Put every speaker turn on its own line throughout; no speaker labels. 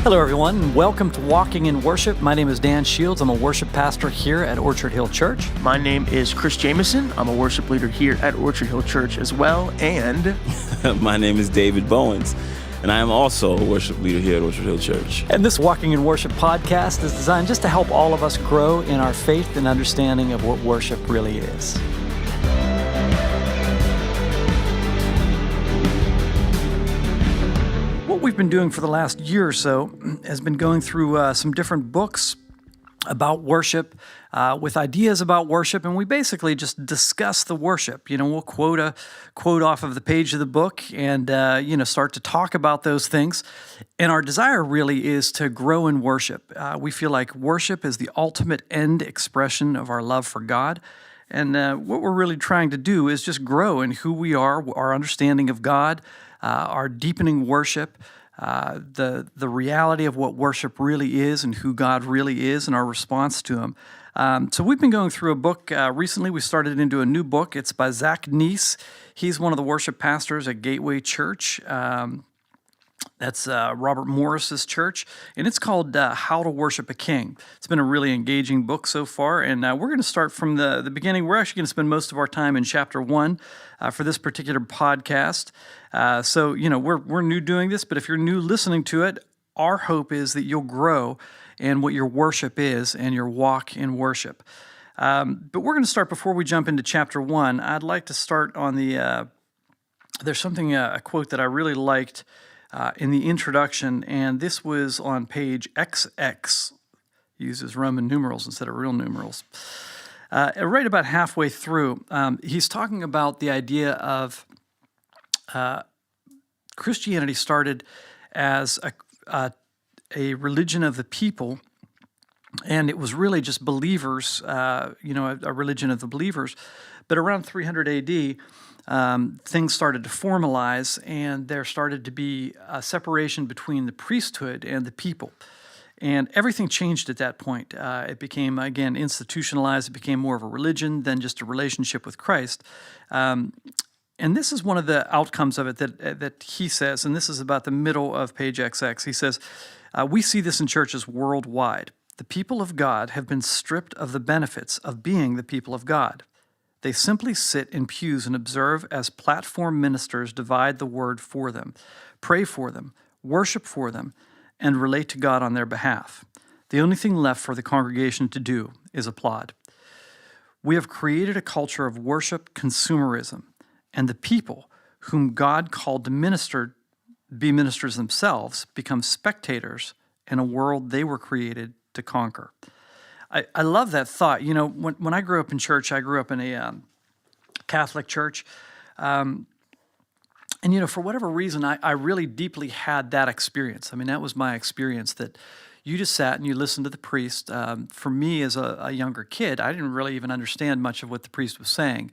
Hello, everyone, and welcome to Walking in Worship. My name is Dan Shields. I'm a worship pastor here at Orchard Hill Church.
My name is Chris Jamison. I'm a worship leader here at Orchard Hill Church as well, and...
My name is David Bowens, and I am also a worship leader here at Orchard Hill Church.
And this Walking in Worship podcast is designed just to help all of us grow in our faith and understanding of what worship really is. What we've been doing for the last year or so has been going through some different books about worship, with ideas about worship, and we basically just discuss the worship. We'll quote a quote off of the page of the book and, start to talk about those things. And our desire really is to grow in worship. We feel like worship is the ultimate end expression of our love for God. And what we're really trying to do is just grow in who we are, our understanding of God, our deepening worship, the reality of what worship really is and who God really is and our response to Him. So we've been going through a book recently. We started into a new book. It's by Zach Neese. He's one of the worship pastors at Gateway Church. That's Robert Morris's church, and it's called How to Worship a King. It's been a really engaging book so far, and we're going to start from the beginning. We're actually going to spend most of our time in chapter 1 for this particular podcast. So, we're new doing this, but if you're new listening to it, our hope is that you'll grow in what your worship is and your walk in worship. But we're going to start, before we jump into chapter 1, I'd like to start on there's something, a quote that I really liked in the introduction, and this was on page XX. Uses Roman numerals instead of real numerals. Right about halfway through, he's talking about the idea of Christianity started as a religion of the people, and it was really just believers, a religion of the believers. But around 300 AD, things started to formalize, and there started to be a separation between the priesthood and the people. And everything changed at that point. It became, again, institutionalized. It became more of a religion than just a relationship with Christ. And this is one of the outcomes of it that he says, and this is about the middle of page XX. He says, we see this in churches worldwide. The people of God have been stripped of the benefits of being the people of God. They simply sit in pews and observe as platform ministers divide the word for them, pray for them, worship for them, and relate to God on their behalf. The only thing left for the congregation to do is applaud. We have created a culture of worship consumerism, and the people whom God called to be ministers themselves become spectators in a world they were created to conquer. I love that thought. When I grew up in church, I grew up in a Catholic church. And, for whatever reason, I really deeply had that experience. I mean, that was my experience, that you just sat and you listened to the priest. For me, as a younger kid, I didn't really even understand much of what the priest was saying.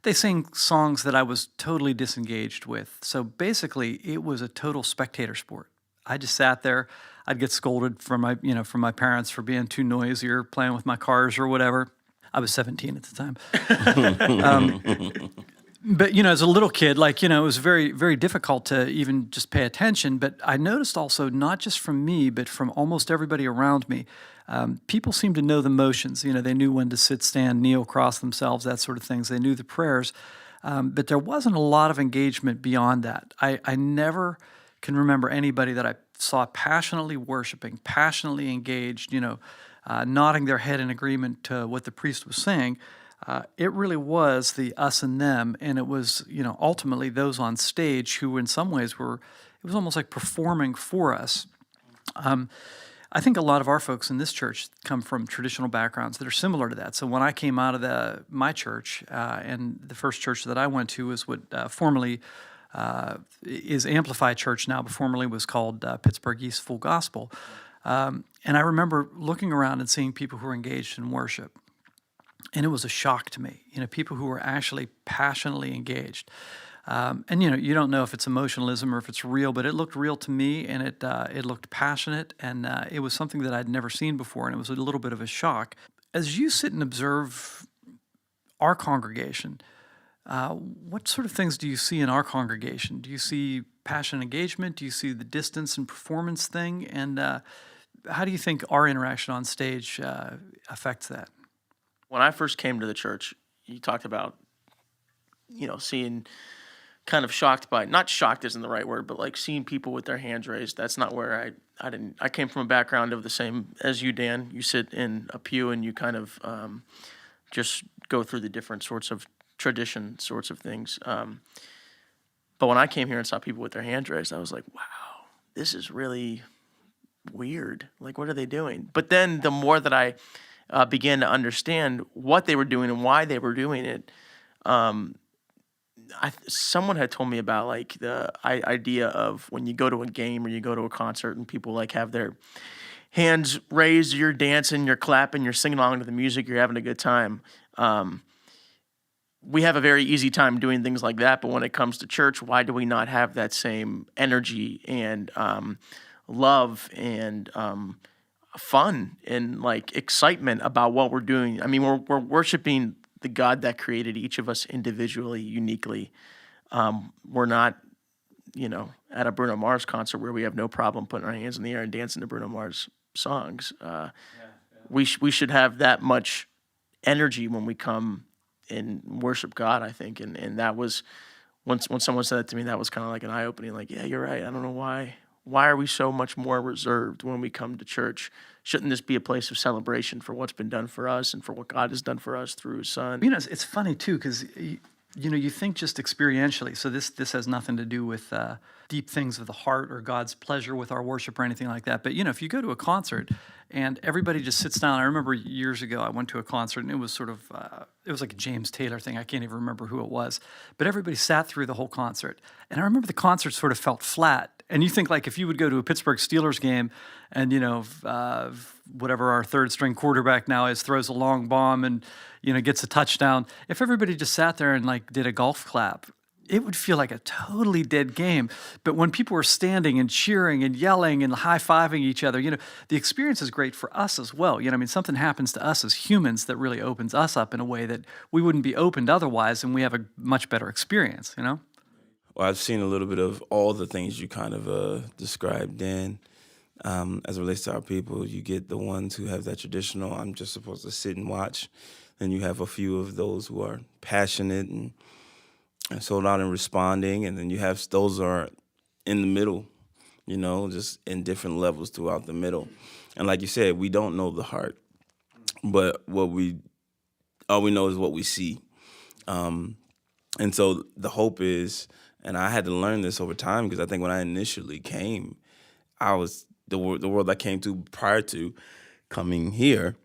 They sang songs that I was totally disengaged with. So basically, it was a total spectator sport. I just sat there. I'd get scolded from my parents for being too noisy or playing with my cars or whatever. I was 17 at the time. But, as a little kid, it was very, very difficult to even just pay attention. But I noticed also, not just from me, but from almost everybody around me, people seemed to know the motions. They knew when to sit, stand, kneel, cross themselves, that sort of things. They knew the prayers. But there wasn't a lot of engagement beyond that. I never can remember anybody that I saw passionately worshiping, passionately engaged, nodding their head in agreement to what the priest was saying. It really was the us and them, and it was, ultimately those on stage who in some ways it was almost like performing for us. I think a lot of our folks in this church come from traditional backgrounds that are similar to that. So when I came out of my church, and the first church that I went to was what formerly is Amplified Church now, but formerly was called Pittsburgh East Full Gospel. And I remember looking around and seeing people who were engaged in worship. And it was a shock to me, people who were actually passionately engaged. And you don't know if it's emotionalism or if it's real, but it looked real to me, and it looked passionate, and it was something that I'd never seen before, and it was a little bit of a shock. As you sit and observe our congregation, What sort of things do you see in our congregation? Do you see passion engagement? Do you see the distance and performance thing? And how do you think our interaction on stage affects that?
When I first came to the church, you talked about, seeing kind of shocked by, not shocked isn't the right word, but like seeing people with their hands raised. That's not where I came from a background of the same as you, Dan. You sit in a pew and you kind of just go through the different sorts of tradition sorts of things. But when I came here and saw people with their hands raised, I was like, wow, this is really weird. Like, what are they doing? But then the more that I began to understand what they were doing and why they were doing it, someone had told me about like the idea of when you go to a game or you go to a concert and people like have their hands raised, you're dancing, you're clapping, you're singing along to the music, you're having a good time. We have a very easy time doing things like that, but when it comes to church, why do we not have that same energy and love and fun and like excitement about what we're doing? I mean, we're worshiping the God that created each of us individually, uniquely. We're not, at a Bruno Mars concert where we have no problem putting our hands in the air and dancing to Bruno Mars songs. We should have that much energy when we come and worship God, I think. And that was, when someone said that to me, that was kind of like an eye-opening, like, yeah, you're right. I don't know why. Why are we so much more reserved when we come to church? Shouldn't this be a place of celebration for what's been done for us and for what God has done for us through His Son?
It's funny too, because you think just experientially. So this has nothing to do with deep things of the heart or God's pleasure with our worship or anything like that. But if you go to a concert and everybody just sits down. I remember years ago I went to a concert and it was sort of it was like a James Taylor thing. I can't even remember who it was, but everybody sat through the whole concert. And I remember the concert sort of felt flat. And you think like if you would go to a Pittsburgh Steelers game and, whatever our third string quarterback now is throws a long bomb and, gets a touchdown. If everybody just sat there and like did a golf clap, it would feel like a totally dead game. But when people were standing and cheering and yelling and high-fiving each other, the experience is great for us as well. Something happens to us as humans that really opens us up in a way that we wouldn't be opened otherwise, and we have a much better experience, Well,
I've seen a little bit of all the things you kind of described, Dan. As it relates to our people, you get the ones who have that traditional, I'm just supposed to sit and watch. Then you have a few of those who are passionate and sold out and responding. And then you have those who are in the middle, just in different levels throughout the middle. And like you said, we don't know the heart, but all we know is what we see. And so the hope is, and I had to learn this over time because I think when I initially came, I was the world I came to prior to coming here.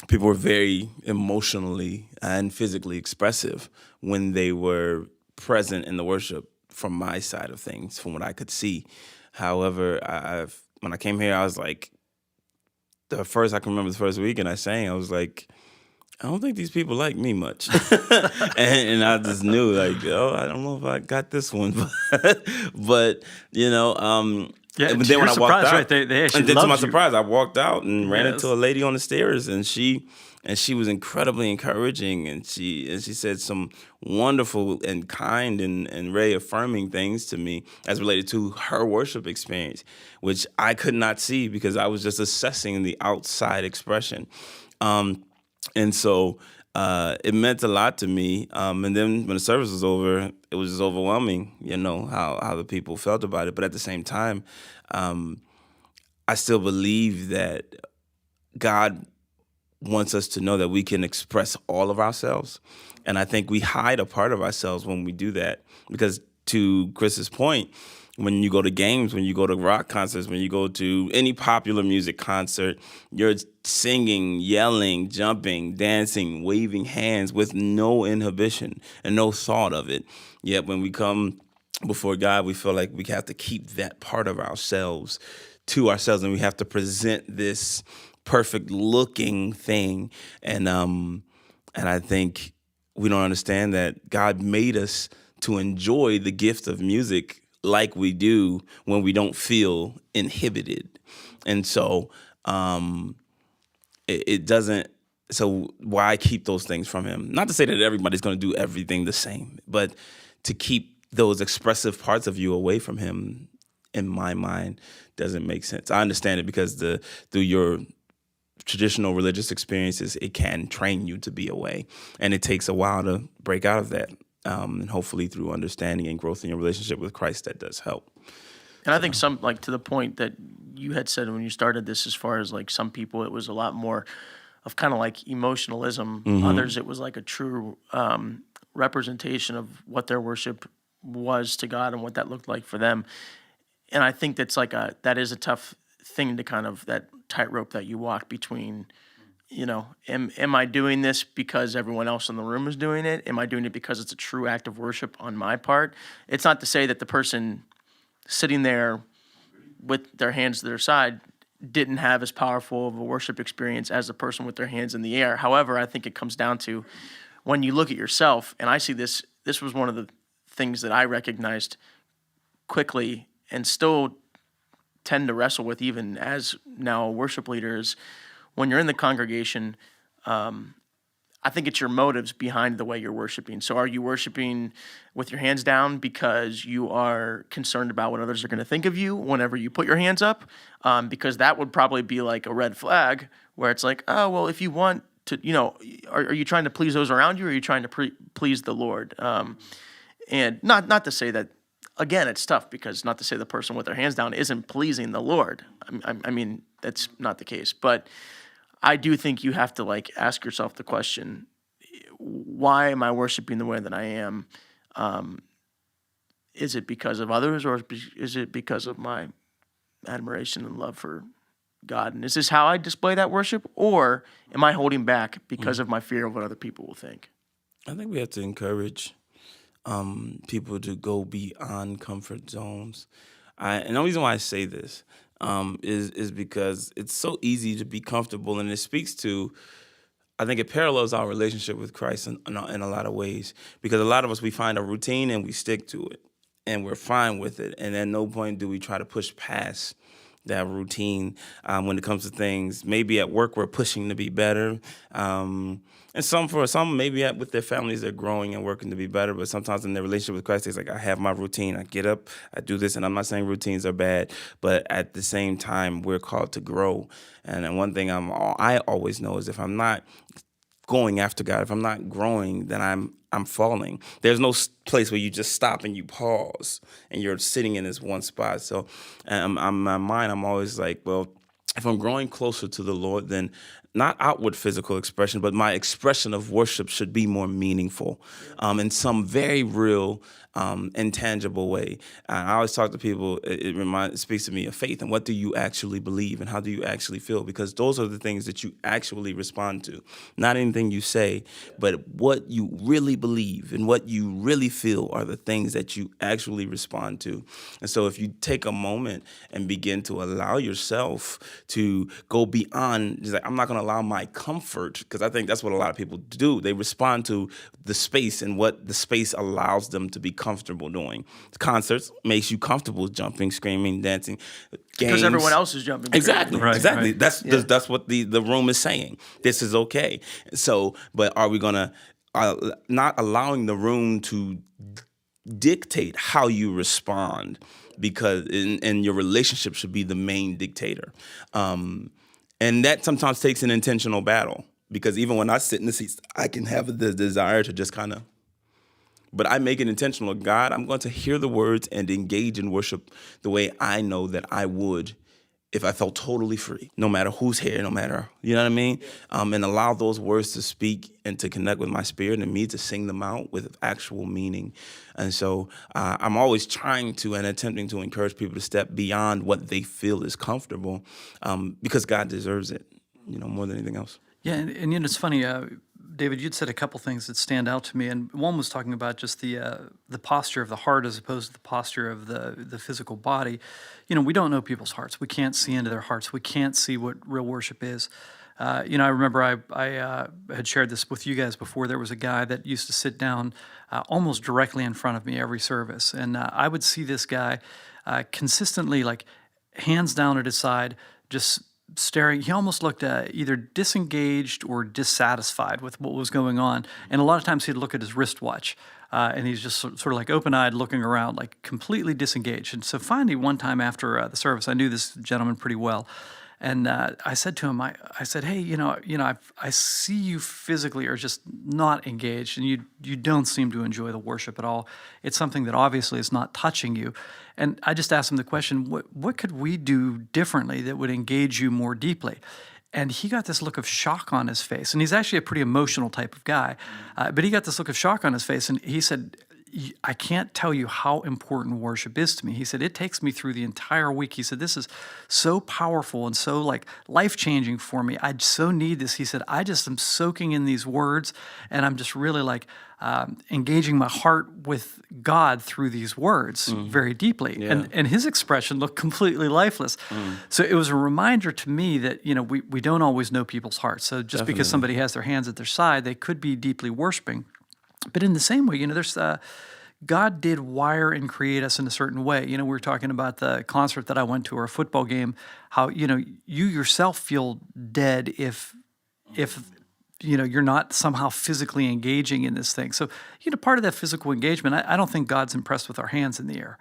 People were very emotionally and physically expressive when they were present in the worship from my side of things, from what I could see. However, when I came here, I was like, I can remember the first week and I sang, I was like, I don't think these people like me much. and I just knew like, I don't know if I got this one, but
yeah,
but then when I walked out,
right? They actually
and then to my
loved you.
surprise, I walked out and ran into a lady on the stairs, and she was incredibly encouraging, and she said some wonderful and kind and very affirming things to me as related to her worship experience, which I could not see because I was just assessing the outside expression, and so it meant a lot to me. And then when the service was over, it was just overwhelming, how the people felt about it. But at the same time, I still believe that God wants us to know that we can express all of ourselves. And I think we hide a part of ourselves when we do that. Because to Chris's point, when you go to games, when you go to rock concerts, when you go to any popular music concert, you're singing, yelling, jumping, dancing, waving hands with no inhibition and no thought of it. Yet when we come before God, we feel like we have to keep that part of ourselves to ourselves, and we have to present this perfect looking thing. And I think we don't understand that God made us to enjoy the gift of music like we do when we don't feel inhibited. And so it's So why keep those things from him? Not to say that everybody's going to do everything the same, but to keep those expressive parts of you away from him, in my mind, doesn't make sense. I understand it because through your traditional religious experiences, it can train you to be away, and it takes a while to break out of that. And hopefully through understanding and growth in your relationship with Christ, that does help.
And I think some, like, to the point that you had said when you started this, as far as like some people, it was a lot more of kind of like emotionalism. Others, it was like a true representation of what their worship was to God and what that looked like for them. And I think that is a tough thing to kind of, that tightrope that you walk between, am I doing this because everyone else in the room is doing it? Am I doing it because it's a true act of worship on my part? It's not to say that the person sitting there with their hands to their side didn't have as powerful of a worship experience as the person with their hands in the air. However, I think it comes down to when you look at yourself, and I see this was one of the things that I recognized quickly and still tend to wrestle with even as now a worship leader, is when you're in the congregation, I think it's your motives behind the way you're worshiping. So are you worshiping with your hands down because you are concerned about what others are going to think of you whenever you put your hands up? Because that would probably be like a red flag where it's like, oh, well, if you want to, are you trying to please those around you, or are you trying to please the Lord? And not to say that, again, it's tough, because not to say the person with their hands down isn't pleasing the Lord. I mean, that's not the case. But I do think you have to ask yourself the question, why am I worshiping the way that I am? Is it because of others, or is it because of my admiration and love for God? And is this how I display that worship, or am I holding back because of my fear of what other people will think?
I think we have to encourage people to go beyond comfort zones. And the reason why I say this is because it's so easy to be comfortable, and it speaks to, I think it parallels our relationship with Christ in a lot of ways, because a lot of us, we find a routine and we stick to it and we're fine with it. And at no point do we try to push past that routine when it comes to things. Maybe at work we're pushing to be better. And for some, maybe with their families, they're growing and working to be better. But sometimes in their relationship with Christ, it's like, I have my routine. I get up, I do this. And I'm not saying routines are bad, but at the same time, we're called to grow. And one thing I always know is, if I'm not going after God, if I'm not growing, then I'm falling. There's no place where you just stop and you pause and you're sitting in this one spot. So in my mind, I'm always like, well, if I'm growing closer to the Lord, then not outward physical expression, but my expression of worship should be more meaningful in some very real, intangible way. I always talk to people, it speaks to me of faith, and what do you actually believe, and how do you actually feel? Because those are the things that you actually respond to. Not anything you say, but what you really believe and what you really feel are the things that you actually respond to. And so if you take a moment and begin to allow yourself to go beyond, just like, I'm not going to allow my comfort, because I think that's what a lot of people do. They respond to the space and what the space allows them to be comfortable doing. Concerts makes you comfortable jumping, screaming, dancing. Games,
because everyone else is jumping.
Exactly,
right,
exactly.
Right.
That's what the room is saying. This is okay. So, but are we gonna not allowing the room to dictate how you respond, because and your relationship should be the main dictator. And that sometimes takes an intentional battle, because even when I sit in the seats, I can have the desire to just kind of, but I make it intentional. God, I'm going to hear the words and engage in worship the way I know that I would if I felt totally free, no matter who's here, no matter, you know what I mean? And allow those words to speak and to connect with my spirit, and me to sing them out with actual meaning. And so I'm always trying to and attempting to encourage people to step beyond what they feel is comfortable, because God deserves it, more than anything else.
Yeah, and it's funny, David, you'd said a couple things that stand out to me, and one was talking about just the posture of the heart as opposed to the posture of the physical body. We don't know people's hearts. We can't see into their hearts. We can't see what real worship is. I remember I had shared this with you guys before. There was a guy that used to sit down almost directly in front of me every service, and I would see this guy consistently, hands down at his side, just staring. He almost looked either disengaged or dissatisfied with what was going on. And a lot of times he'd look at his wristwatch, and he's just sort of like open-eyed looking around, like completely disengaged. And so finally, one time after the service, I knew this gentleman pretty well. And I said to him, I said, hey, I see you physically are just not engaged, and you don't seem to enjoy the worship at all. It's something that obviously is not touching you. And I just asked him the question, what could we do differently that would engage you more deeply? And he got this look of shock on his face. And he's actually a pretty emotional type of guy. But he got this look of shock on his face, and he said, I can't tell you how important worship is to me. He said, it takes me through the entire week. He said, this is so powerful and so like life-changing for me. I so need this. He said, I just am soaking in these words, and I'm just really like engaging my heart with God through these words very deeply.
Yeah.
And his expression looked completely lifeless. So it was a reminder to me that, we don't always know people's hearts. So just because somebody has their hands at their side, they could be deeply worshiping. But in the same way, there's God did wire and create us in a certain way. We were talking about the concert that I went to or a football game, how, you yourself feel dead if you're not somehow physically engaging in this thing. So, part of that physical engagement, I don't think God's impressed with our hands in the air.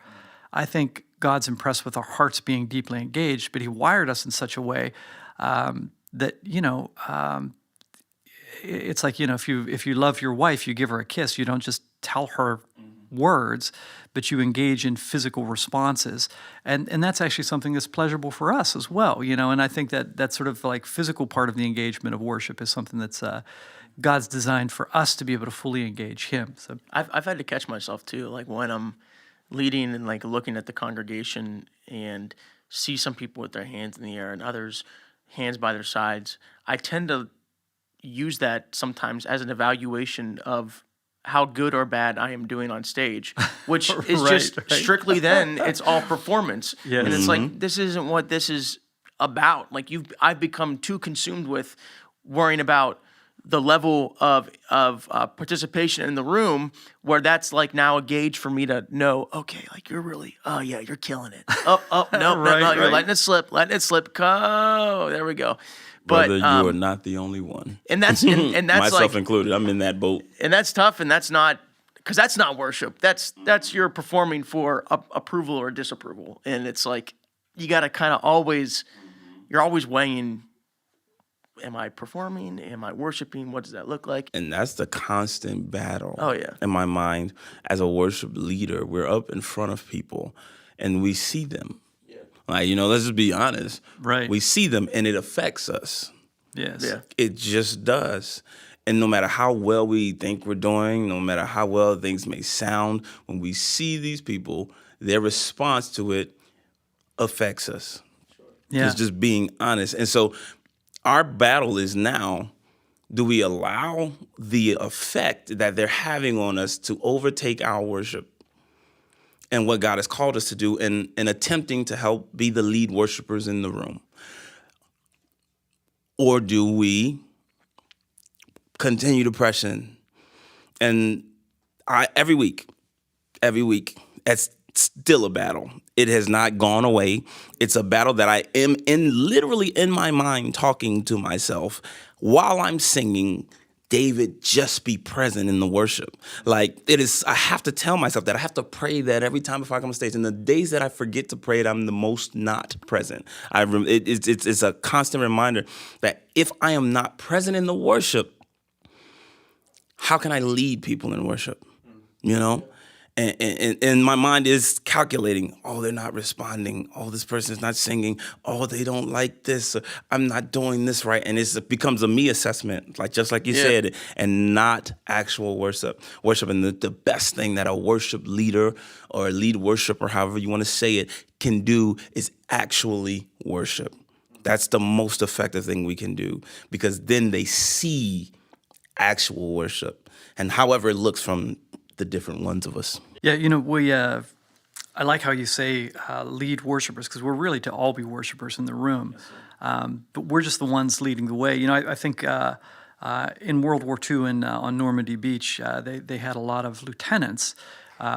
I think God's impressed with our hearts being deeply engaged, but he wired us in such a way that, it's like, if you love your wife, you give her a kiss. You don't just tell her words, but you engage in physical responses. And that's actually something that's pleasurable for us as well, and I think that sort of like physical part of the engagement of worship is something that's God's designed for us to be able to fully engage him. So
I've had to catch myself too, like when I'm leading and like looking at the congregation and see some people with their hands in the air and others hands by their sides, I tend to use that sometimes as an evaluation of how good or bad I am doing on stage, which is just strictly then it's all performance.
Yes.
And it's like, this isn't what this is about. Like I've become too consumed with worrying about the level of participation in the room, where that's like now a gauge for me to know, okay, like you're really, oh yeah, you're killing it. No, you're letting it slip. Oh, there we go. But
brother, you are not the only one,
and that's
myself
like,
included. I'm in that boat,
and that's tough, and that's not, because that's not worship. That's you're performing for approval or disapproval, and it's like you got to kind of you're always weighing. Am I performing? Am I worshiping? What does that look like?
and that's the constant battle.
Oh, yeah.
In my mind, as a worship leader, we're up in front of people, and we see them. Like, let's just be honest.
Right.
We see them, and it affects us.
yes.
Yeah.
It just does. And no matter how well we think we're doing, no matter how well things may sound, when we see these people, their response to it affects us.
Yeah.
It's just being honest. And so our battle is now, do we allow the effect that they're having on us to overtake our worship and what God has called us to do, and attempting to help be the lead worshipers in the room? Or do we continue to press in? And every week, it's still a battle. It has not gone away. It's a battle that I am literally in my mind talking to myself while I'm singing, David, just be present in the worship. Like, it is, I have to tell myself that. I have to pray that every time before I come on stage. And the days that I forget to pray it, I'm the most not present. It's a constant reminder that if I am not present in the worship, how can I lead people in worship? And my mind is calculating, oh, they're not responding. Oh, this person is not singing. Oh, they don't like this. I'm not doing this right. And it becomes a me assessment, just like you said, and not actual worship. And the best thing that a worship leader or a lead worshiper, however you want to say it, can do is actually worship. That's the most effective thing we can do, because then they see actual worship, and however it looks from the different ones of us.
Yeah, I like how you say lead worshipers, because we're really to all be worshipers in the room, but we're just the ones leading the way. I think in World War II on Normandy Beach, they had a lot of lieutenants,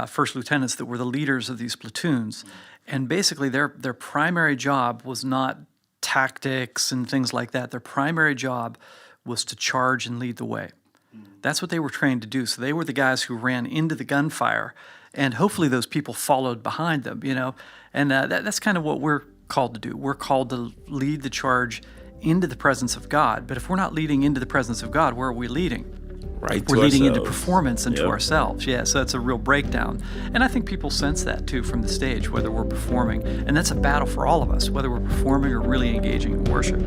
first lieutenants that were the leaders of these platoons, and basically their primary job was not tactics and things like that. Their primary job was to charge and lead the way. That's what they were trained to do. So they were the guys who ran into the gunfire, and hopefully those people followed behind them, And that's kind of what we're called to do. We're called to lead the charge into the presence of God. But if we're not leading into the presence of God, where are we leading?
Right,
we're leading into
ourselves.
performance and to
Yep.
ourselves. Yeah, so that's a real breakdown. And I think people sense that too from the stage, whether we're performing. And that's a battle for all of us, whether we're performing or really engaging in worship.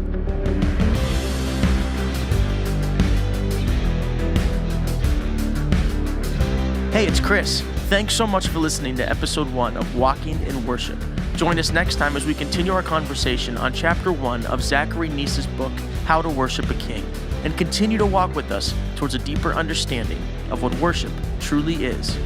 Hey, it's Chris. Thanks so much for listening to episode 1 of Walking in Worship. Join us next time as we continue our conversation on chapter 1 of Zach Neese's book, How to Worship a King, and continue to walk with us towards a deeper understanding of what worship truly is.